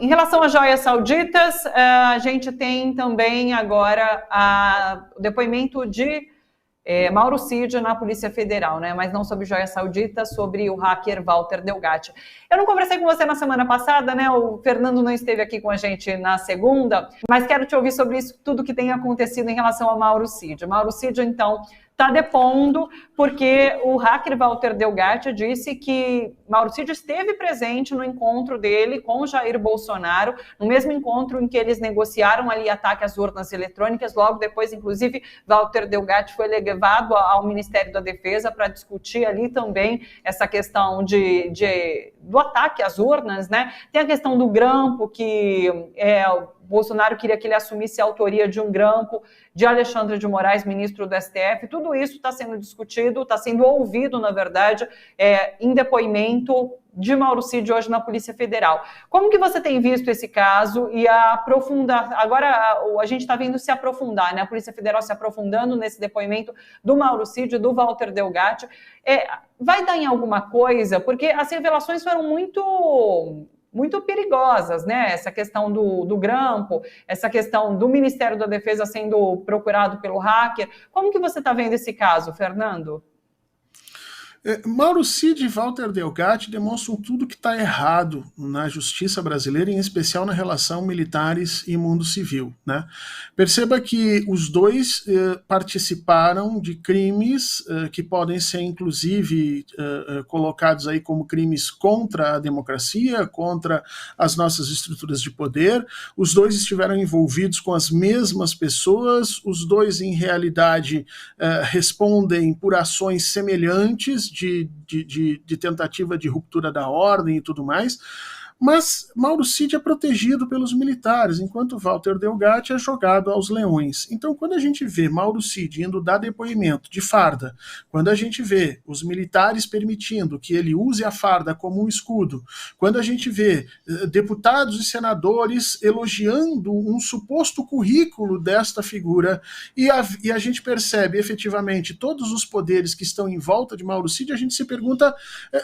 Em relação às joias sauditas, a gente tem também agora o depoimento de Mauro Cid na Polícia Federal, né? Mas não sobre joia saudita, sobre o hacker Walter Delgatti. Eu não conversei com você na semana passada, né? O Fernando não esteve aqui com a gente na segunda, mas quero te ouvir sobre isso, tudo que tem acontecido em relação ao Mauro Cid. Mauro Cid, então, está depondo porque o hacker Walter Delgatti disse que Mauro Cid esteve presente no encontro dele com Jair Bolsonaro, no mesmo encontro em que eles negociaram ali ataque às urnas eletrônicas. Logo depois, inclusive, Walter Delgatti foi levado ao Ministério da Defesa para discutir ali também essa questão do ataque às urnas, né? Tem a questão do grampo, que o Bolsonaro queria que ele assumisse a autoria de um grampo de Alexandre de Moraes, ministro do STF. Tudo isso está sendo discutido, está sendo ouvido, na verdade, em depoimento de Mauro Cid hoje na Polícia Federal. Como que você tem visto esse caso e aprofundar? Agora a gente está vendo se aprofundar, né? A Polícia Federal se aprofundando nesse depoimento do Mauro Cid, do Walter Delgatti. Vai dar em alguma coisa? Porque as revelações foram muito perigosas, né? Essa questão do grampo, essa questão do Ministério da Defesa sendo procurado pelo hacker. Como que você está vendo esse caso, Fernando? Mauro Cid e Walter Delgatti demonstram tudo que está errado na justiça brasileira, em especial na relação militares e mundo civil, né? Perceba que os dois participaram de crimes que podem ser, inclusive, colocados aí como crimes contra a democracia, contra as nossas estruturas de poder. Os dois estiveram envolvidos com as mesmas pessoas, os dois, em realidade, respondem por ações semelhantes de tentativa de ruptura da ordem e tudo mais, mas Mauro Cid é protegido pelos militares, enquanto Walter Delgatti é jogado aos leões. Então, quando a gente vê Mauro Cid indo dar depoimento de farda, quando a gente vê os militares permitindo que ele use a farda como um escudo, quando a gente vê deputados e senadores elogiando um suposto currículo desta figura, e a gente percebe efetivamente todos os poderes que estão em volta de Mauro Cid, a gente se pergunta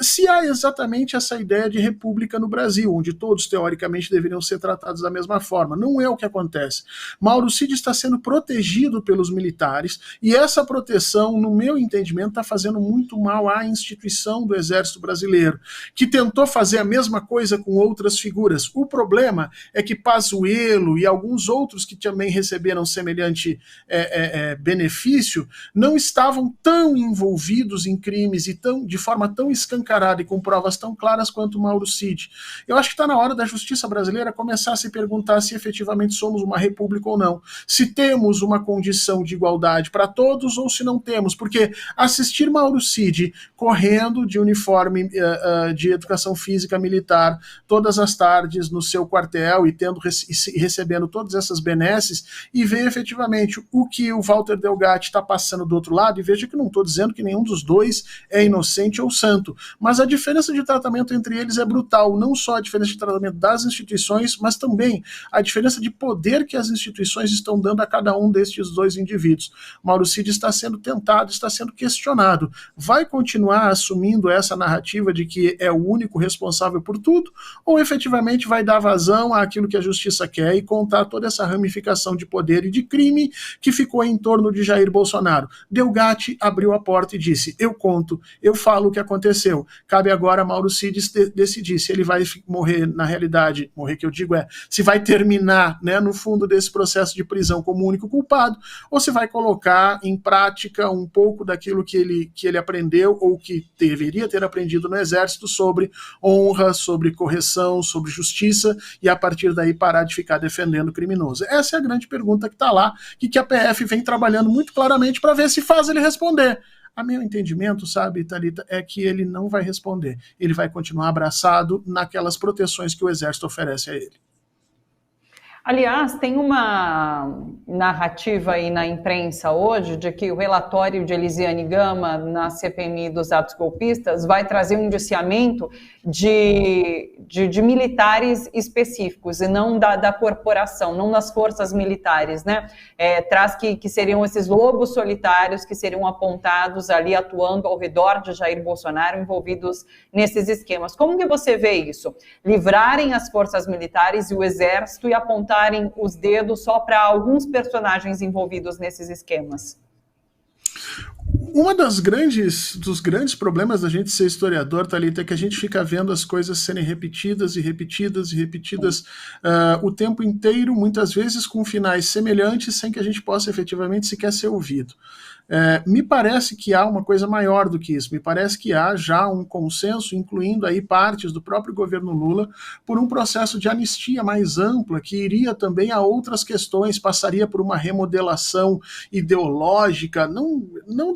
se há exatamente essa ideia de república no Brasil, onde todos, teoricamente, deveriam ser tratados da mesma forma. Não é o que acontece. Mauro Cid está sendo protegido pelos militares, e essa proteção, no meu entendimento, está fazendo muito mal à instituição do Exército Brasileiro, que tentou fazer a mesma coisa com outras figuras. O problema é que Pazuello e alguns outros que também receberam semelhante benefício não estavam tão envolvidos em crimes e de forma tão escancarada e com provas tão claras quanto Mauro Cid. Eu acho que está na hora da justiça brasileira começar a se perguntar se efetivamente somos uma república ou não, se temos uma condição de igualdade para todos ou se não temos, porque assistir Mauro Cid correndo de uniforme de educação física militar todas as tardes no seu quartel e recebendo todas essas benesses, e ver efetivamente o que o Walter Delgatti está passando do outro lado, e veja que não estou dizendo que nenhum dos dois é inocente ou santo, mas a diferença de tratamento entre eles é brutal, não só a diferença de tratamento das instituições, mas também a diferença de poder que as instituições estão dando a cada um destes dois indivíduos. Mauro Cid está sendo tentado, está sendo questionado. Vai continuar assumindo essa narrativa de que é o único responsável por tudo, ou efetivamente vai dar vazão àquilo que a justiça quer e contar toda essa ramificação de poder e de crime que ficou em torno de Jair Bolsonaro? Delgatti abriu a porta e disse: eu conto, eu falo o que aconteceu. Cabe agora a Mauro Cid decidir se ele vai morrer, na realidade, morrer que eu digo se vai terminar, né, no fundo desse processo de prisão como único culpado, ou se vai colocar em prática um pouco daquilo que ele aprendeu ou que deveria ter aprendido no Exército sobre honra, sobre correção, sobre justiça, e a partir daí parar de ficar defendendo o criminoso. Essa é a grande pergunta que está lá, que a PF vem trabalhando muito claramente para ver se faz ele responder. A meu entendimento, sabe, Thalita, é que ele não vai responder. Ele vai continuar abraçado naquelas proteções que o Exército oferece a ele. Aliás, tem uma narrativa aí na imprensa hoje de que o relatório de Elisiane Gama na CPMI dos atos golpistas vai trazer um indiciamento de militares específicos e não da corporação, não das forças militares, né? Traz que seriam esses lobos solitários que seriam apontados ali atuando ao redor de Jair Bolsonaro, envolvidos nesses esquemas. Como que você vê isso? Livrarem as forças militares e o exército e apontarem os dedos só para alguns personagens envolvidos nesses esquemas? Dos grandes problemas da gente ser historiador, Thalita, é que a gente fica vendo as coisas serem repetidas e repetidas e repetidas o tempo inteiro, muitas vezes com finais semelhantes, sem que a gente possa efetivamente sequer ser ouvido. Me parece que há uma coisa maior do que isso, me parece que há já um consenso, incluindo aí partes do próprio governo Lula, por um processo de anistia mais ampla, que iria também a outras questões, passaria por uma remodelação ideológica, não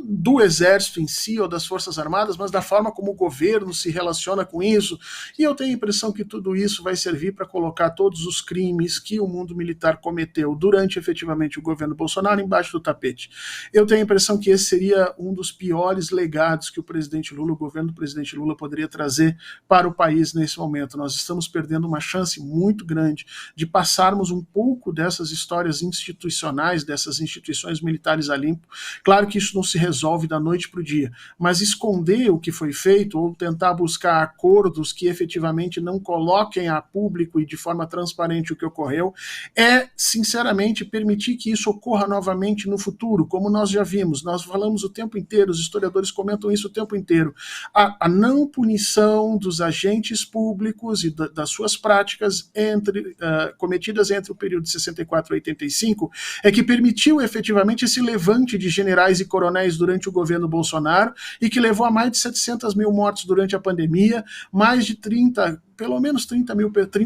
do exército em si ou das Forças Armadas, mas da forma como o governo se relaciona com isso, e eu tenho a impressão que tudo isso vai servir para colocar todos os crimes que o mundo militar cometeu durante efetivamente o governo Bolsonaro embaixo do tapete. Eu tenho a impressão que esse seria um dos piores legados que o presidente Lula, o governo do presidente Lula poderia trazer para o país nesse momento. Nós estamos perdendo uma chance muito grande de passarmos um pouco dessas histórias institucionais, dessas instituições militares a limpo. Claro que isso não se resolve da noite para o dia, mas esconder o que foi feito ou tentar buscar acordos que efetivamente não coloquem a público e de forma transparente o que ocorreu é, sinceramente, permitir que isso ocorra novamente no futuro, como nós já vimos. Nós falamos o tempo inteiro, os historiadores comentam isso o tempo inteiro, a não punição dos agentes públicos e das suas práticas cometidas entre o período de 64 a 85 é que permitiu efetivamente esse levante de generais e coronéis durante o governo Bolsonaro e que levou a mais de 700 mil mortes durante a pandemia, mais de pelo menos 30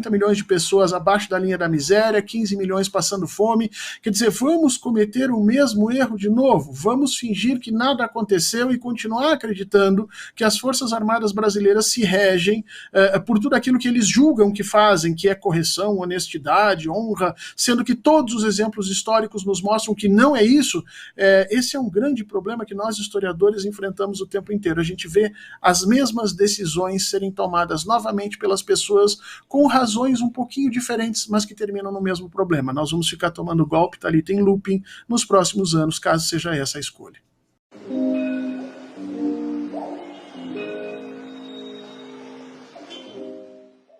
milhões de pessoas abaixo da linha da miséria, 15 milhões passando fome. Quer dizer, vamos cometer o mesmo erro de novo? Vamos fingir que nada aconteceu e continuar acreditando que as Forças Armadas brasileiras se regem por tudo aquilo que eles julgam que fazem, que é correção, honestidade, honra, sendo que todos os exemplos históricos nos mostram que não é isso. Esse é um grande problema que nós, historiadores, enfrentamos o tempo inteiro. A gente vê as mesmas decisões serem tomadas novamente pelas pessoas com razões um pouquinho diferentes, mas que terminam no mesmo problema. Nós vamos ficar tomando golpe, Thalita, em looping nos próximos anos, caso seja essa a escolha.